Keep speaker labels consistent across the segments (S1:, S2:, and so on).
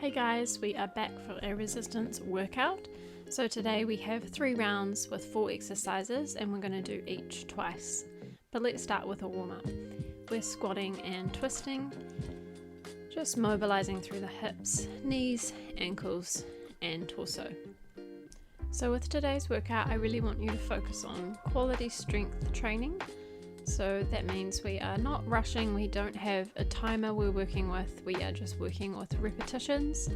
S1: Hey guys, we are back for a resistance workout. So today we have 3 rounds with 4 exercises and we're going to do each twice. But let's start with a warm-up. We're squatting and twisting, just mobilizing through the hips, knees, ankles and torso. So with today's workout, I really want you to focus on quality strength training. So that means we are not rushing, we don't have a timer we're working with, we are just working with repetitions.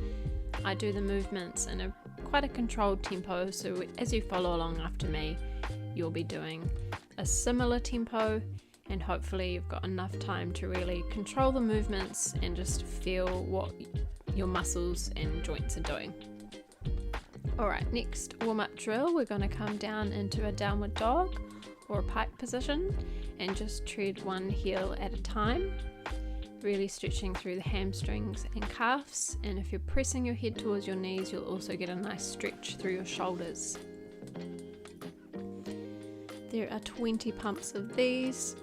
S1: I do the movements in quite a controlled tempo, so as you follow along after me, you'll be doing a similar tempo, and hopefully you've got enough time to really control the movements and just feel what your muscles and joints are doing. Alright, next warm-up drill, we're going to come down into a downward dog or a pike position and just tread one heel at a time, really stretching through the hamstrings and calves, and if you're pressing your head towards your knees, you'll also get a nice stretch through your shoulders. There are 20 pumps of these.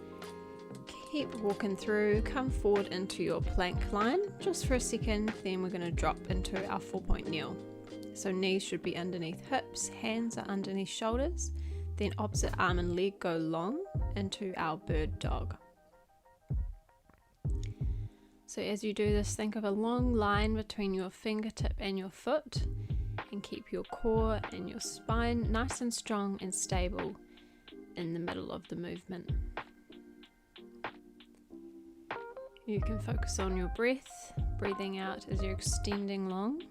S1: Keep walking through, come forward into your plank line just for a second, then we're going to drop into our 4-point kneel. So knees should be underneath hips, hands are underneath shoulders, then opposite arm and leg go long into our bird dog. So as you do this, think of a long line between your fingertip and your foot, and keep your core and your spine nice and strong and stable in the middle of the movement. You can focus on your breath, breathing out as you're extending long.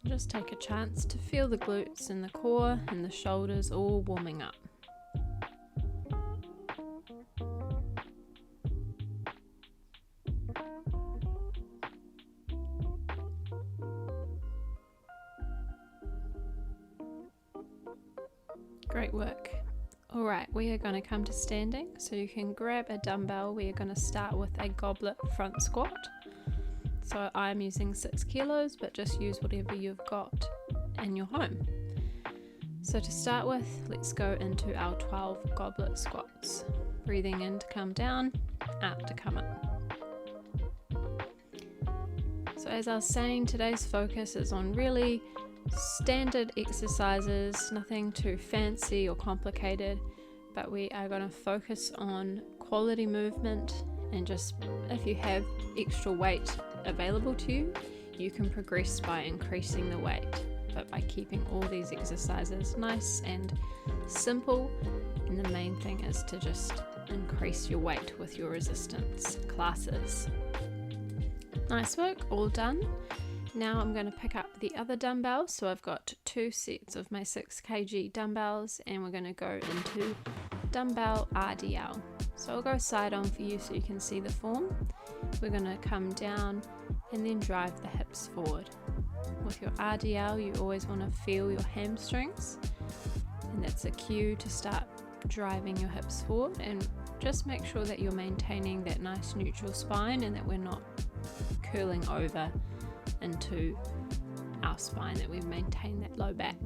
S1: Just take a chance to feel the glutes and the core and the shoulders all warming up. Great work. Alright, we are going to come to standing, so you can grab a dumbbell. We are going to start with a goblet front squat. So I'm using 6 kilos, but just use whatever you've got in your home. So to start with, let's go into our 12 goblet squats. Breathing in to come down, out to come up. So as I was saying, today's focus is on really standard exercises, nothing too fancy or complicated, but we are going to focus on quality movement, and just if you have extra weight available to you, you can progress by increasing the weight, but by keeping all these exercises nice and simple, and the main thing is to just increase your weight with your resistance classes. Nice work, all done. Now I'm going to pick up the other dumbbells. So I've got 2 sets of my 6 kg dumbbells, and we're going to go into dumbbell RDL. So I'll go side on for you so you can see the form. We're going to come down and then drive the hips forward. With your RDL, you always want to feel your hamstrings, and that's a cue to start driving your hips forward, and just make sure that you're maintaining that nice neutral spine and that we're not curling over into our spine, that we maintain that low back.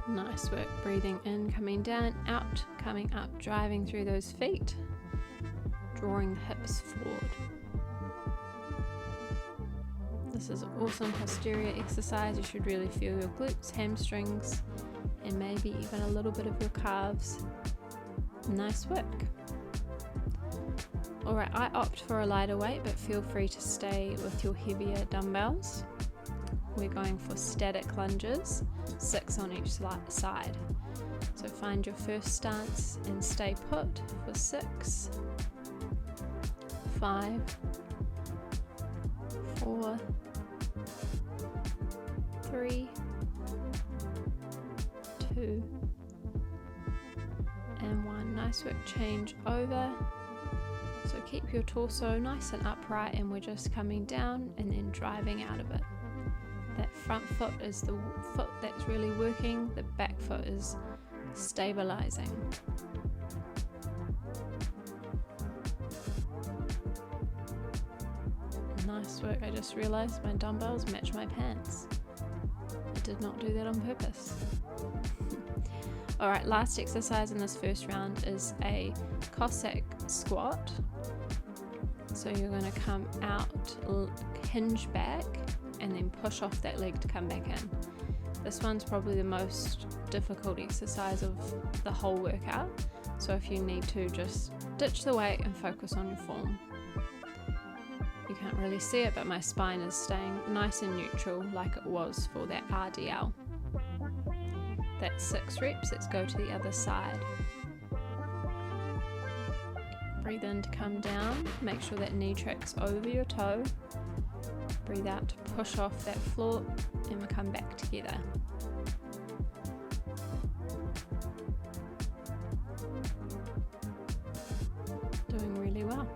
S1: Nice work, breathing in, coming down, out, coming up, driving through those feet, drawing the hips forward. This is an awesome posterior exercise. You should really feel your glutes, hamstrings, and maybe even a little bit of your calves. Nice work. Alright, I opt for a lighter weight, but feel free to stay with your heavier dumbbells. We're going for static lunges, 6 on each side. So find your first stance and stay put for 6, 5, 4, 3, 2, and 1. Nice work, change over. So keep your torso nice and upright, and we're just coming down and then driving out of it. That front foot is the foot that's really working, the back foot is stabilizing. Nice work. I just realized my dumbbells match my pants. I did not do that on purpose. Alright, last exercise in this first round is a Cossack squat. So you're going to come out, hinge back, and then push off that leg to come back in. This one's probably the most difficult exercise of the whole workout. So if you need to, just ditch the weight and focus on your form. You can't really see it, but my spine is staying nice and neutral like it was for that RDL. That's 6 reps. Let's go to the other side. Breathe in to come down. Make sure that knee tracks over your toe. Breathe out to push off that floor, and we come back together. Doing really well.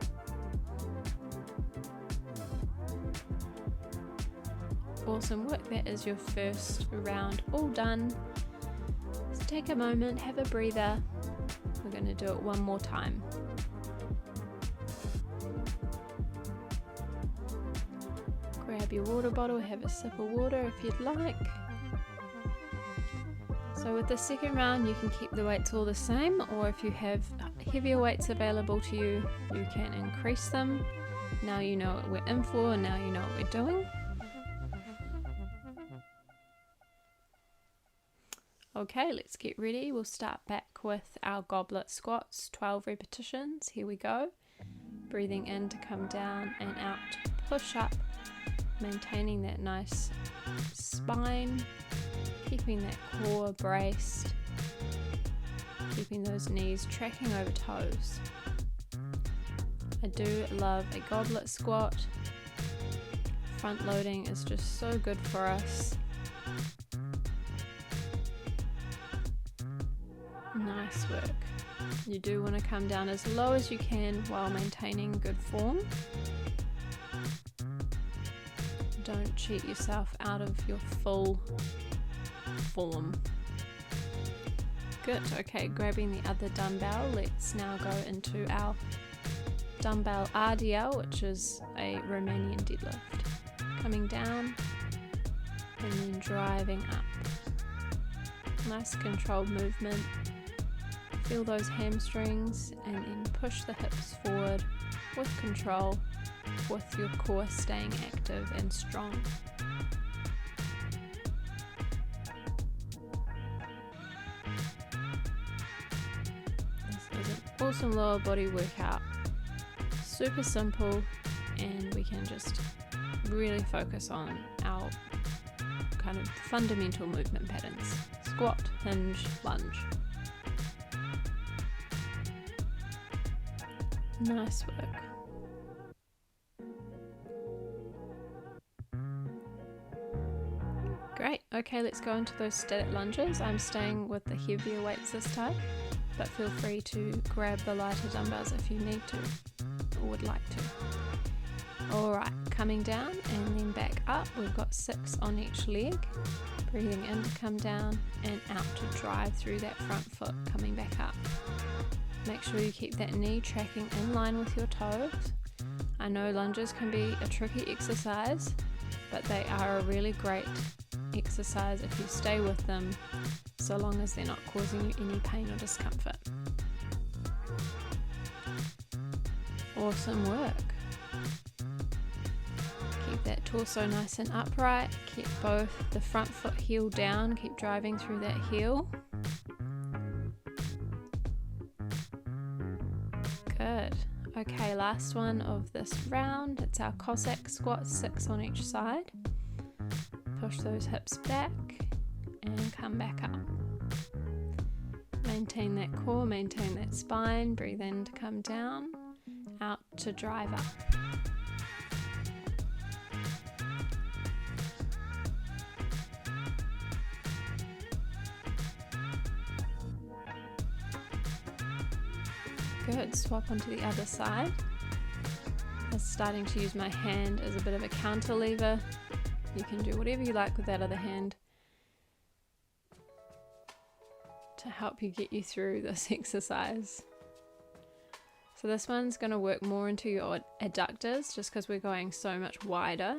S1: Awesome work. That is your first round all done. So take a moment, have a breather. We're going to do it one more time. Grab your water bottle, have a sip of water if you'd like. So with the second round, you can keep the weights all the same, or if you have heavier weights available to you, you can increase them. Now you know what we're in for, and now you know what we're doing. Okay, let's get ready. We'll start back with our goblet squats, 12 repetitions. Here we go. Breathing in to come down and out to push up, maintaining that nice spine, keeping that core braced, keeping those knees tracking over toes. I do love a goblet squat. Front loading is just so good for us. Nice work. You do want to come down as low as you can while maintaining good form. Don't cheat yourself out of your full form. Good. Okay, grabbing the other dumbbell, let's now go into our dumbbell RDL, which is a Romanian deadlift. Coming down and then driving up. Nice controlled movement. Feel those hamstrings and then push the hips forward with control, with your core staying active and strong. This is an awesome lower body workout. Super simple, and we can just really focus on our kind of fundamental movement patterns. Squat, hinge, lunge. Nice work. Great. Okay, let's go into those static lunges. I'm staying with the heavier weights this time, but feel free to grab the lighter dumbbells if you need to or would like to. Alright, coming down and then back up. We've got 6 on each leg. Breathing in to come down and out to drive through that front foot, coming back up. Make sure you keep that knee tracking in line with your toes. I know lunges can be a tricky exercise, but they are a really great exercise if you stay with them, so long as they're not causing you any pain or discomfort. Awesome work. Keep that torso nice and upright. Keep both the front foot heel down. Keep driving through that heel. Good. Okay, last one of this round. It's our Cossack squat, 6 on each side. Push those hips back and come back up. Maintain that core, maintain that spine. Breathe in to come down, out to drive up. Good. Swap onto the other side. I'm starting to use my hand as a bit of a counter lever. You can do whatever you like with that other hand to help you get you through this exercise. So this one's going to work more into your adductors just because we're going so much wider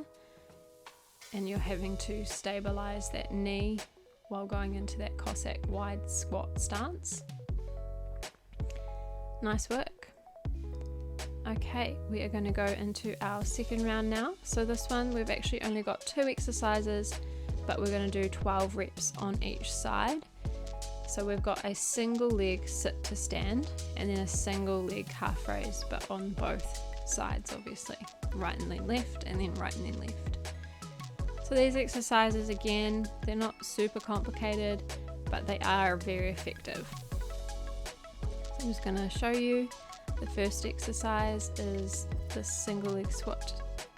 S1: and you're having to stabilize that knee while going into that Cossack wide squat stance. Nice work. Okay, we are going to go into our second round now. So this one we've actually only got 2 exercises, but we're going to do 12 reps on each side. So we've got a single leg sit to stand and then a single leg calf raise, but on both sides obviously, right and then left and then right and then left. So these exercises, again, they're not super complicated, but they are very effective. So I'm just going to show you. The first exercise is the single leg squat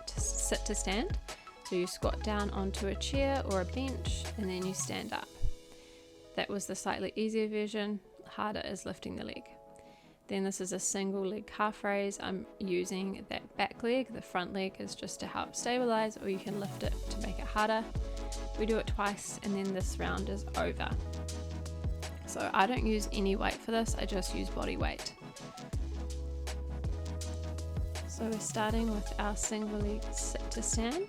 S1: to sit to stand. So you squat down onto a chair or a bench and then you stand up. That was the slightly easier version. Harder is lifting the leg. Then this is a single leg calf raise. I'm using that back leg. The front leg is just to help stabilize, or you can lift it to make it harder. We do it twice and then this round is over. So I don't use any weight for this, I just use body weight. So we're starting with our single leg sit to stand.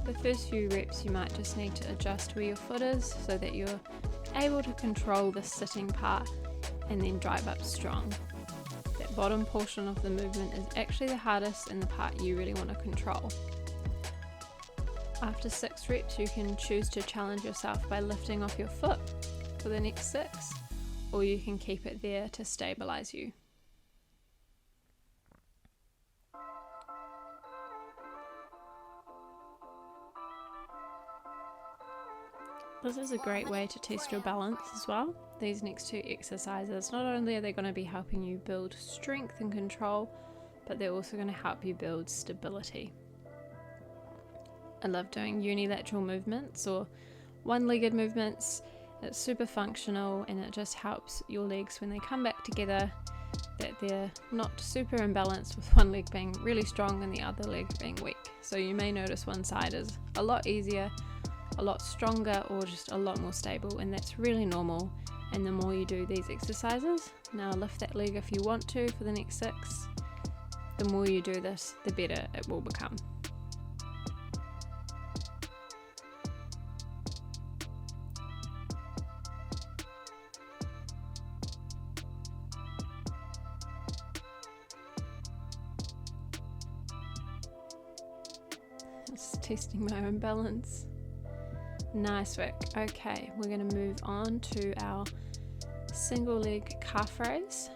S1: The first few reps you might just need to adjust where your foot is so that you're able to control the sitting part and then drive up strong. That bottom portion of the movement is actually the hardest and the part you really want to control. After 6 reps, you can choose to challenge yourself by lifting off your foot for the next 6, or you can keep it there to stabilize you. This is a great way to test your balance as well. These next 2 exercises, not only are they going to be helping you build strength and control, but they're also going to help you build stability. I love doing unilateral movements or one-legged movements. It's super functional and it just helps your legs when they come back together that they're not super imbalanced, with one leg being really strong and the other leg being weak. So you may notice one side is a lot easier, a lot stronger, or just a lot more stable, and that's really normal. And the more you do these exercises, now lift that leg if you want to for the next 6, the more you do this, the better it will become. Just testing my own balance. Nice work. Okay, we're going to move on to our single leg calf raise.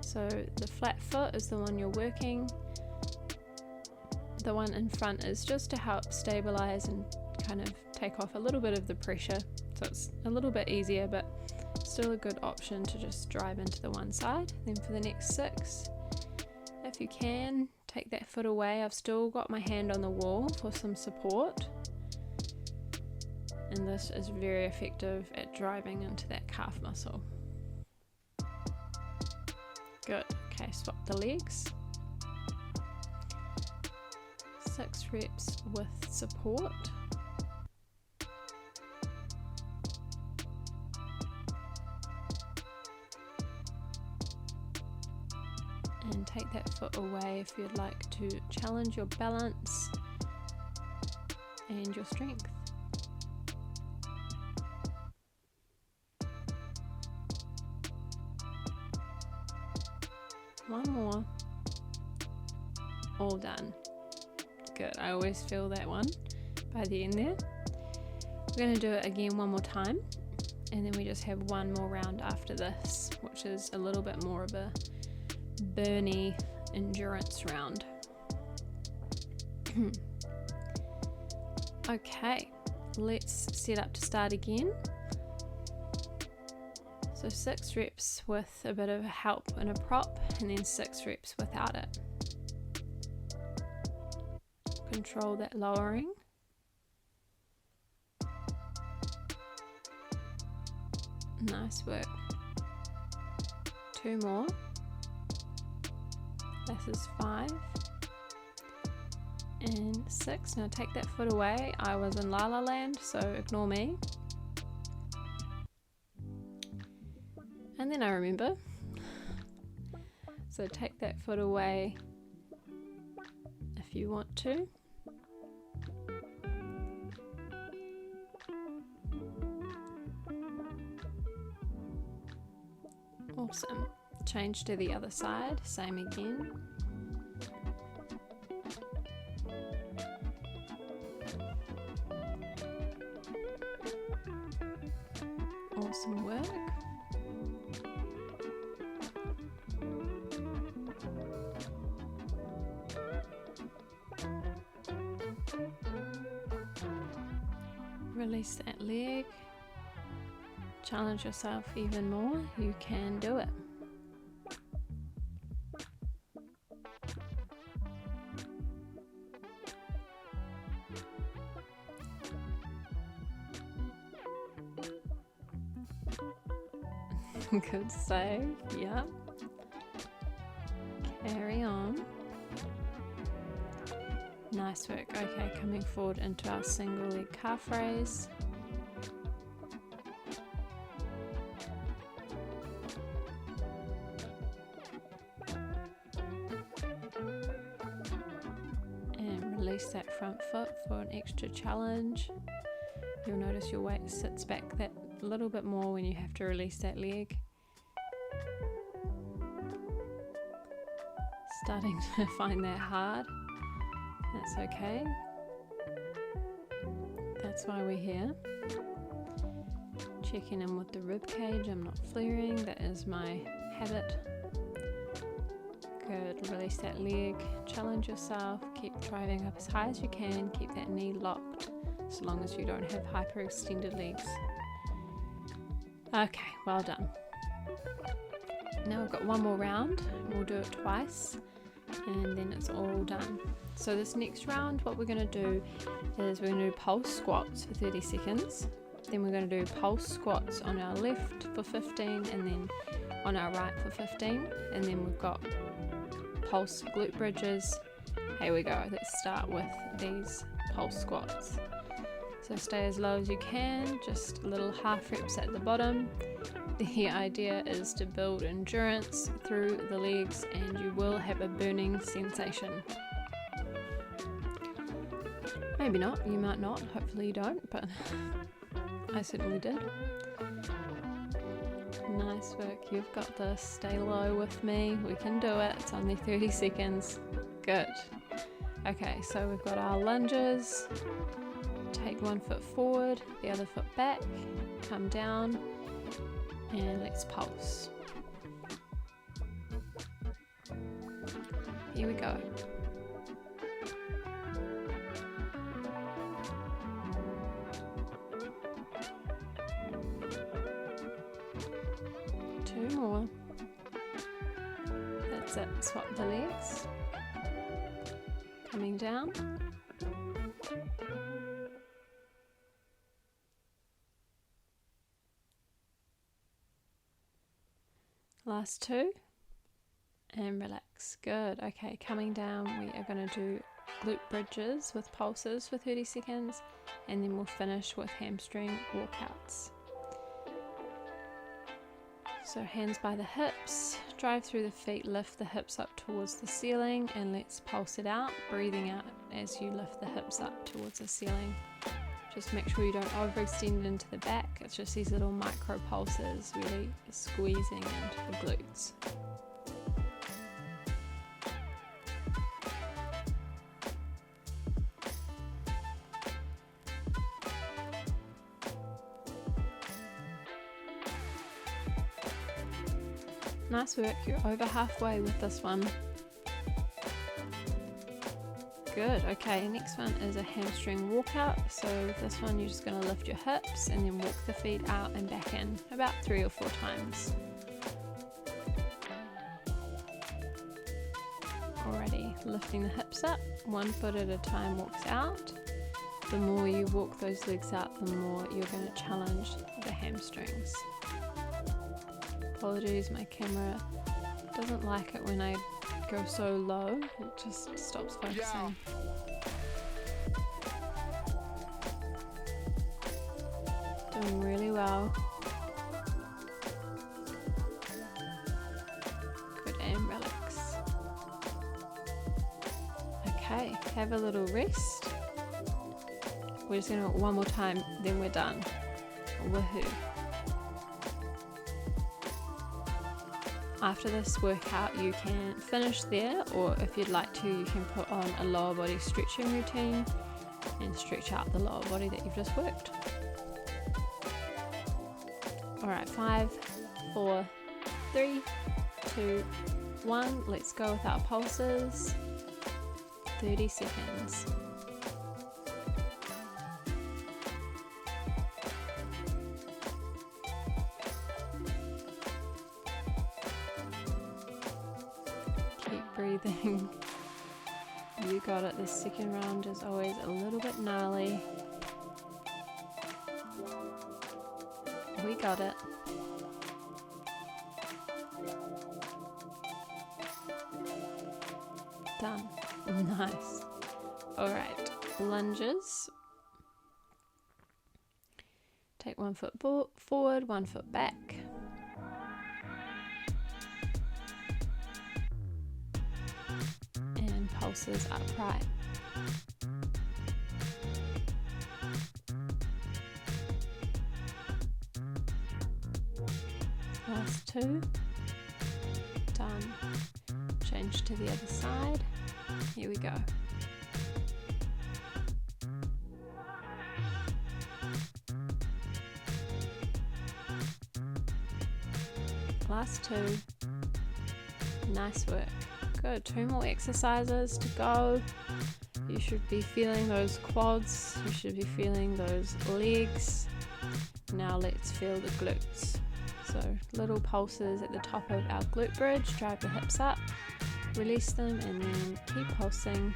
S1: So the flat foot is the one you're working. The one in front is just to help stabilize and kind of take off a little bit of the pressure. So it's a little bit easier, but still a good option to just drive into the one side. Then for the next 6, if you can, take that foot away. I've still got my hand on the wall for some support. And this is very effective at driving into that calf muscle. Good. Okay, swap the legs. 6 reps with support. And take that foot away if you'd like to challenge your balance and your strength. One more. All done. Good. I always feel that one by the end there. We're going to do it again one more time, and then we just have one more round after this, which is a little bit more of a burny endurance round. Okay, let's set up to start again. So 6 reps with a bit of help and a prop, and then 6 reps without it. Control that lowering. Nice work. 2 more. This is 5. And 6. Now take that foot away. I was in La La Land, so ignore me. And then I remember. So take that foot away if you want to. Awesome. Change to the other side, same again. Release that leg. Challenge yourself even more. You can do it. Good save. Yep. Carry on. Nice work. Okay, coming forward into our single leg calf raise. And release that front foot for an extra challenge. You'll notice your weight sits back that little bit more when you have to release that leg. Starting to find that hard. That's okay. That's why we're here. Checking in with the rib cage. I'm not flaring. That is my habit. Good. Release that leg. Challenge yourself. Keep driving up as high as you can. Keep that knee locked as long as you don't have hyperextended legs. Okay, well done. Now we've got one more round. We'll do it twice and then it's all done. So this next round, what we're going to do is we're going to do pulse squats for 30 seconds. Then we're going to do pulse squats on our left for 15 and then on our right for 15. And then we've got pulse glute bridges. Here we go. Let's start with these pulse squats. So stay as low as you can, just little half reps at the bottom. The idea is to build endurance through the legs and you will have a burning sensation. Maybe not, you might not, hopefully you don't, but I certainly did. Nice work, you've got this. Stay low with me, we can do it. It's only 30 seconds. Good. Okay, so we've got our lunges. Take one foot forward, the other foot back, come down, and let's pulse. Here we go. Two more. That's it. Swap the legs. Coming down. Last two, and relax. Good. Okay, coming down, we are going to do glute bridges with pulses for 30 seconds, and then we'll finish with hamstring walkouts. So hands by the hips, drive through the feet, lift the hips up towards the ceiling, and let's pulse it out, breathing out as you lift the hips up towards the ceiling. Just make sure you don't overextend into the back. It's just these little micro pulses really squeezing into the glutes. Nice work, you're over halfway with this one. Good. Okay, next one is a hamstring walkout. So this one you're just going to lift your hips and then walk the feet out and back in about 3 or 4 times. Alrighty, lifting the hips up, one foot at a time walks out. The more you walk those legs out, the more you're going to challenge the hamstrings. Apologies, my camera doesn't like it when I go so low, it just stops focusing. Doing really well. Good, and relax. Okay, have a little rest. We're just going to do it one more time, then we're done. Woohoo. After this workout you can finish there, or if you'd like to you can put on a lower body stretching routine and stretch out the lower body that you've just worked. Alright, 5, 4, 3, 2, 1, let's go with our pulses. 30 seconds. breathing. You got it. The second round is always a little bit gnarly. We got it. Done. Nice. Alright, lunges. Take 1 foot forward, 1 foot back. And pulses upright. Last 2. Done. Change to the other side. Here we go. Last 2. Nice work. Good. 2 more exercises to go. You should be feeling those quads. You should be feeling those legs. Now let's feel the glutes. So little pulses at the top of our glute bridge. Drive the hips up. Release them and then keep pulsing.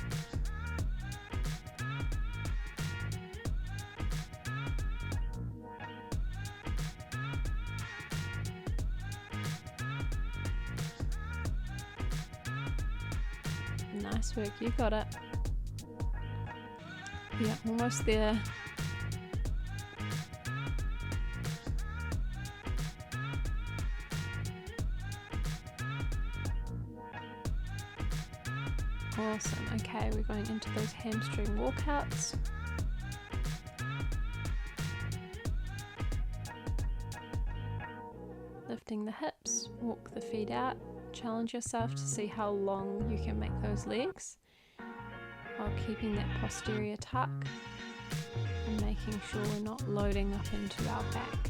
S1: Nice work, you got it. Yeah, almost there. Awesome. Okay, we're going into those hamstring walkouts. Lifting the hips, walk the feet out. Challenge yourself to see how long you can make those legs while keeping that posterior tuck and making sure we're not loading up into our back.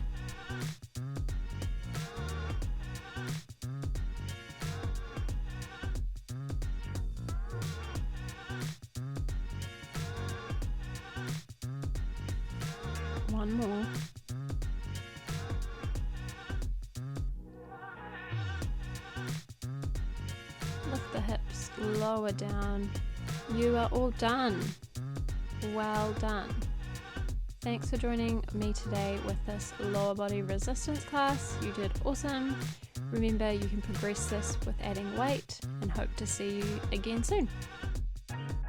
S1: One more. Lift the hips, lower down. You are all done. Well done. Thanks for joining me today with this lower body resistance class. You did awesome. Remember, you can progress this with adding weight and hope to see you again soon.